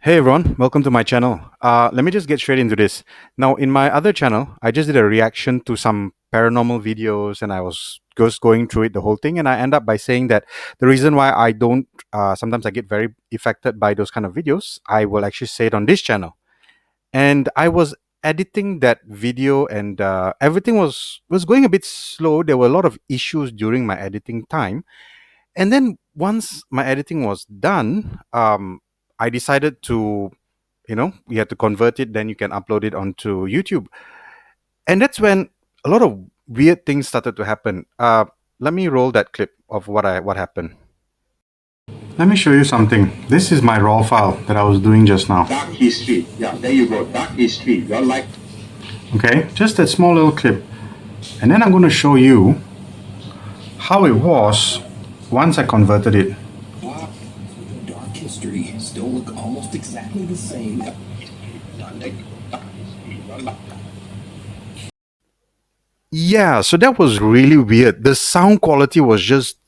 Hey everyone, welcome to my channel. Let me just get straight into this. Now, in my other channel, I just did a reaction to some paranormal videos and I was just going through it, the whole thing. And I end up by saying that the reason why I don't, sometimes I get very affected by those kind of videos, I will actually say it on this channel. And I was editing that video and everything was going a bit slow. There were a lot of issues during my editing time. And then once my editing was done, I decided to, you have to convert it, then you can upload it onto YouTube. And that's when a lot of weird things started to happen. Let me roll that clip of what happened. Let me show you something. This is my raw file that I was doing just now. Dark history. Yeah, there you go. Dark history. You're like. Okay, just that small little clip. And then I'm going to show you how it was once I converted it. Dark history still look almost exactly the same. Yeah, so that was really weird. The sound quality was just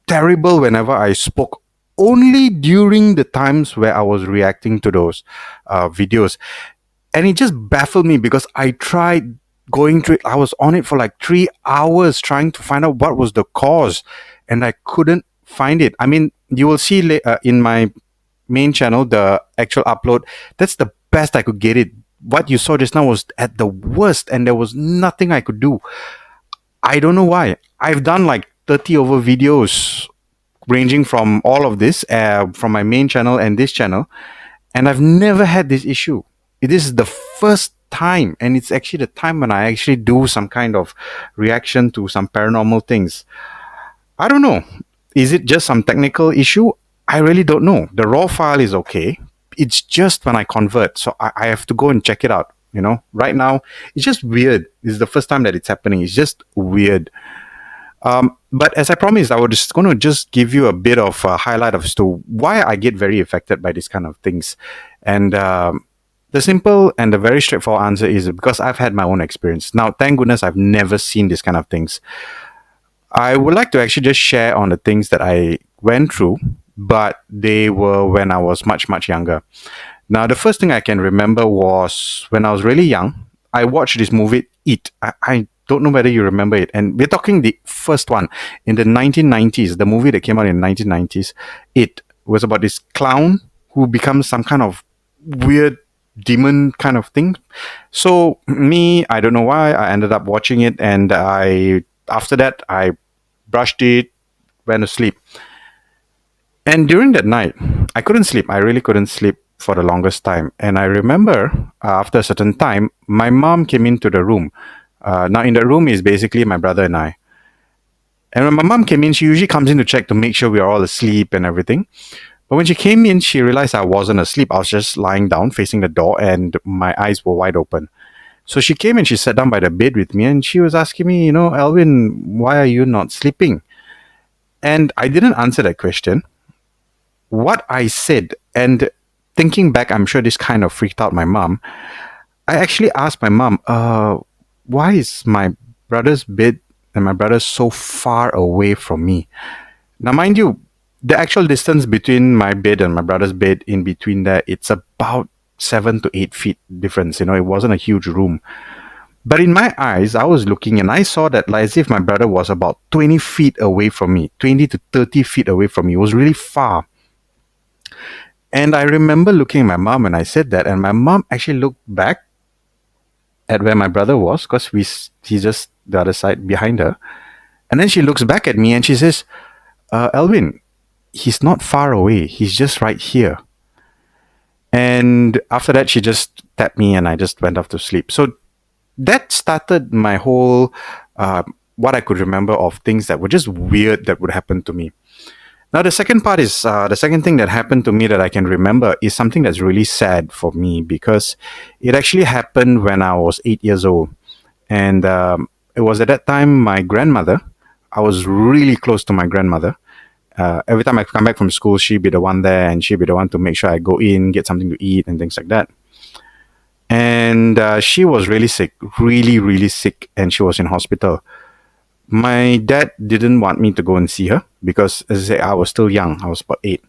terrible whenever I spoke, only during the times where I was reacting to those videos. And it just baffled me because I tried going through it. I was on it for like 3 hours trying to find out what was the cause, and I couldn't find it. I mean, you will see in my main channel, the actual upload, that's the best I could get it. What you saw just now was at the worst, and there was nothing I could do. I don't know why. I've done like 30 over videos ranging from all of this, from my main channel and this channel, and I've never had this issue. This is the first time, and it's actually the time when I actually do some kind of reaction to some paranormal things. I don't know. Is it just some technical issue? I really don't know. The raw file is okay. It's just when I convert, so I have to go and check it out. Right now it's just weird. This is the first time that it's happening. It's just weird. But as I promised, I was just going to just give you a bit of a highlight as to why I get very affected by these kind of things. And the simple and the very straightforward answer is because I've had my own experience. Now, thank goodness I've never seen these kind of things. I would like to actually just share on the things that I went through, but they were when I was much, much younger. Now, the first thing I can remember was when I was really young, I watched this movie, It. I don't know whether you remember it. And we're talking the first one in the 1990s, the movie that came out in the 1990s. It was about this clown who becomes some kind of weird demon kind of thing. So me, I don't know why, I ended up watching it, and after that I brushed it, went to sleep. And during that night, I couldn't sleep. I really couldn't sleep for the longest time. And I remember after a certain time, my mom came into the room. Now, in the room is basically my brother and I. And when my mom came in, she usually comes in to check to make sure we are all asleep and everything. But when she came in, she realized I wasn't asleep. I was just lying down facing the door and my eyes were wide open. So she came and she sat down by the bed with me and she was asking me, Alvin, why are you not sleeping? And I didn't answer that question. What I said, and thinking back, I'm sure this kind of freaked out my mom. I actually asked my mom, why is my brother's bed and my brother so far away from me? Now, mind you, the actual distance between my bed and my brother's bed, in between there, it's about 7 to 8 feet difference. It wasn't a huge room. But in my eyes, I was looking and I saw that like as if my brother was about 20 feet away from me, 20 to 30 feet away from me. It was really far. And I remember looking at my mom and I said that, and my mom actually looked back at where my brother was because he's just the other side behind her. And then she looks back at me and she says, Elvin, he's not far away. He's just right here. And after that, she just tapped me and I just went off to sleep. So that started my whole, what I could remember of things that were just weird that would happen to me. Now, the second part is the second thing that happened to me that I can remember is something that's really sad for me because it actually happened when I was 8 years old. And it was at that time my grandmother, I was really close to my grandmother. Every time I come back from school, she'd be the one there and she'd be the one to make sure I go in, get something to eat and things like that. And she was really sick, really, really sick, and she was in hospital. My dad didn't want me to go and see her because, as I say, I was still young. I was about 8.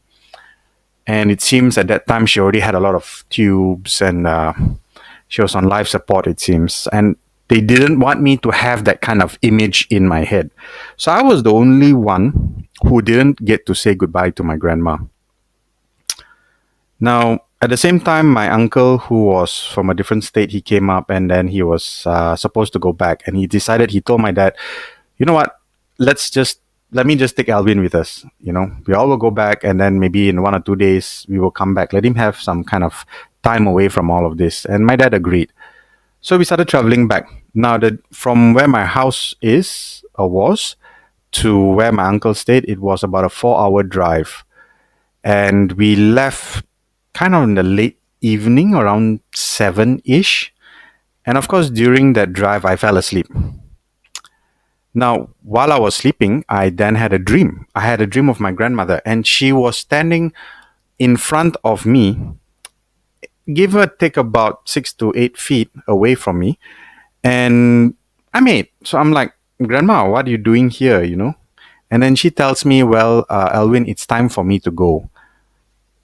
And it seems at that time she already had a lot of tubes and she was on life support, it seems. And they didn't want me to have that kind of image in my head. So I was the only one who didn't get to say goodbye to my grandma. Now, at the same time, my uncle, who was from a different state, he came up and then he was supposed to go back. And he decided, he told my dad, you know what, let me just take Alvin with us. We all will go back and then maybe in 1 or 2 days, we will come back. Let him have some kind of time away from all of this. And my dad agreed. So we started traveling back. Now, from where my house is or was to where my uncle stayed, it was about a 4-hour drive. And we left kind of in the late evening, around 7 ish. And of course, during that drive, I fell asleep. Now, while I was sleeping, I then had a dream. I had a dream of my grandmother, and she was standing in front of me, give or take about 6 to 8 feet away from me. And I'm 8. So I'm like, Grandma, what are you doing here? And then she tells me, well, Elwin, it's time for me to go.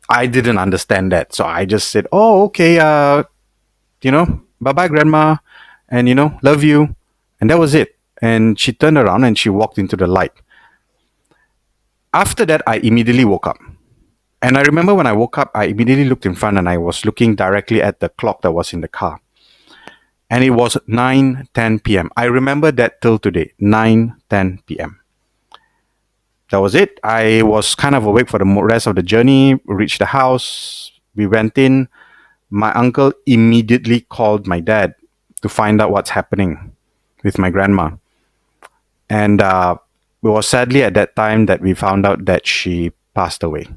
I didn't understand that. So I just said, oh, okay, bye bye, Grandma. And, love you. And that was it. And she turned around and she walked into the light. After that, I immediately woke up. And I remember when I woke up, I immediately looked in front and I was looking directly at the clock that was in the car. And it was 9:10 p.m. I remember that till today, 9:10 p.m. That was it. I was kind of awake for the rest of the journey. We reached the house. We went in. My uncle immediately called my dad to find out what's happening with my grandma. And it was sadly at that time that we found out that she passed away.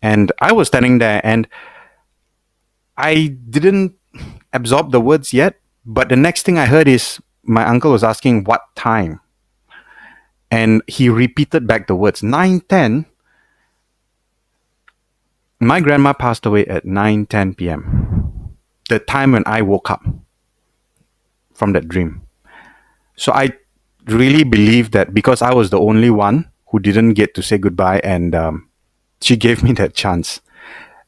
And I was standing there and I didn't absorb the words yet. But the next thing I heard is my uncle was asking what time. And he repeated back the words 9:10. My grandma passed away at 9:10 p.m. The time when I woke up from that dream. So I really believe that because I was the only one who didn't get to say goodbye, and she gave me that chance.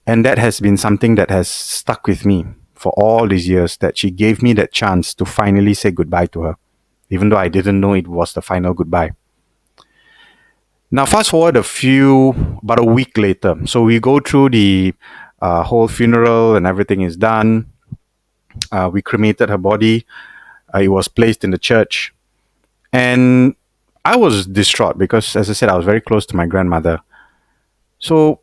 And that has been something that has stuck with me for all these years, that she gave me that chance to finally say goodbye to her, even though I didn't know it was the final goodbye. Now, fast forward about a week later. So we go through the whole funeral and everything is done. We cremated her body. It was placed in the church. And I was distraught because, as I said, I was very close to my grandmother. So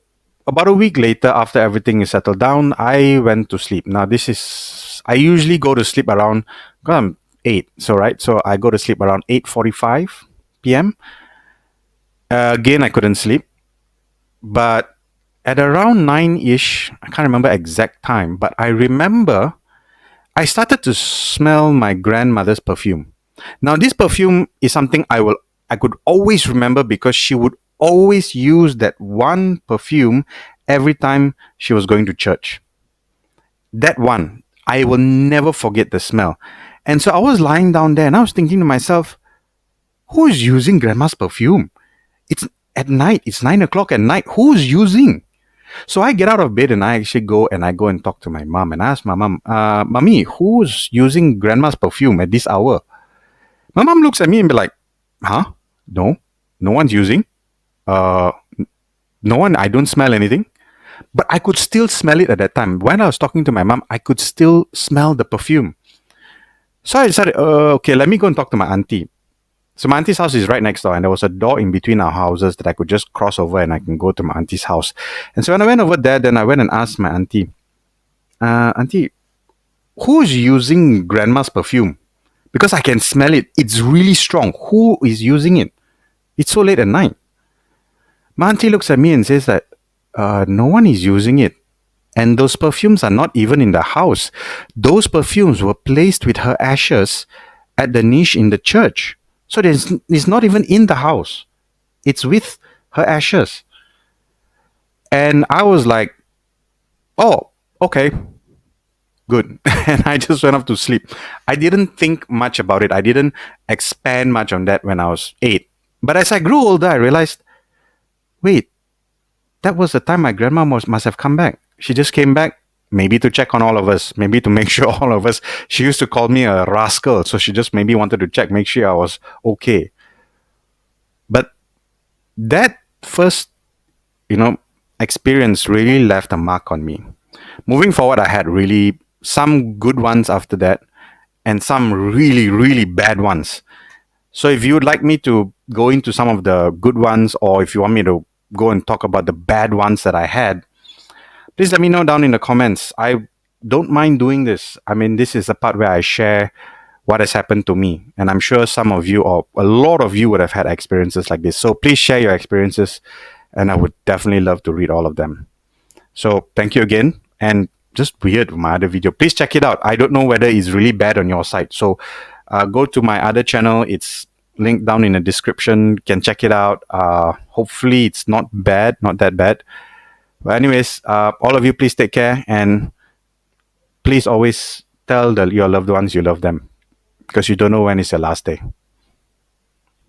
about a week later, after everything is settled down, I went to sleep. Now, I usually go to sleep around, I'm 8. So, right. So I go to sleep around 8:45 p.m. Again, I couldn't sleep. But at around 9-ish, I can't remember exact time, but I remember I started to smell my grandmother's perfume. Now, this perfume is something I could always remember because she would always use that one perfume every time she was going to church. That one, I will never forget the smell. And so I was lying down there and I was thinking to myself, who is using grandma's perfume? It's at night, it's 9 o'clock at night. Who's using? So I get out of bed and I actually go and talk to my mom and ask my mom, Mommy, who's using grandma's perfume at this hour? My mom looks at me and be like, huh? No, no one's using. Uh, no one, I don't smell anything. But I could still smell it at that time. When I was talking to my mom, I could still smell the perfume. So I decided, okay, let me go and talk to my auntie. So my auntie's house is right next door, and there was a door in between our houses that I could just cross over and I can go to my auntie's house. And so when I went over there, then I went and asked my auntie, Auntie, who's using grandma's perfume? Because I can smell it. It's really strong. Who is using it? It's so late at night. My auntie looks at me and says that no one is using it. And those perfumes are not even in the house. Those perfumes were placed with her ashes at the niche in the church. So it's not even in the house. It's with her ashes. And I was like, oh, okay, good. And I just went off to sleep. I didn't think much about it. I didn't expand much on that when I was 8. But as I grew older, I realized, wait, that was the time my grandma must have come back. She just came back, maybe to check on all of us, maybe to make sure all of us. She used to call me a rascal, so she just maybe wanted to check, make sure I was okay. But that first, you know, experience really left a mark on me. Moving forward, I had really some good ones after that, and some really, really bad ones. So if you would like me to go into some of the good ones, or if you want me to go and talk about the bad ones that I had, please let me know down in the comments. I don't mind doing this. I mean, this is the part where I share what has happened to me. And I'm sure some of you, or a lot of you, would have had experiences like this. So please share your experiences, and I would definitely love to read all of them. So thank you again. And just weird, my other video. Please check it out. I don't know whether it's really bad on your side. So go to my other channel. It's linked down in the description. You can check it out. Hopefully it's not bad, not that bad. But anyways, all of you, please take care, and please always tell your loved ones you love them, because you don't know when is your last day.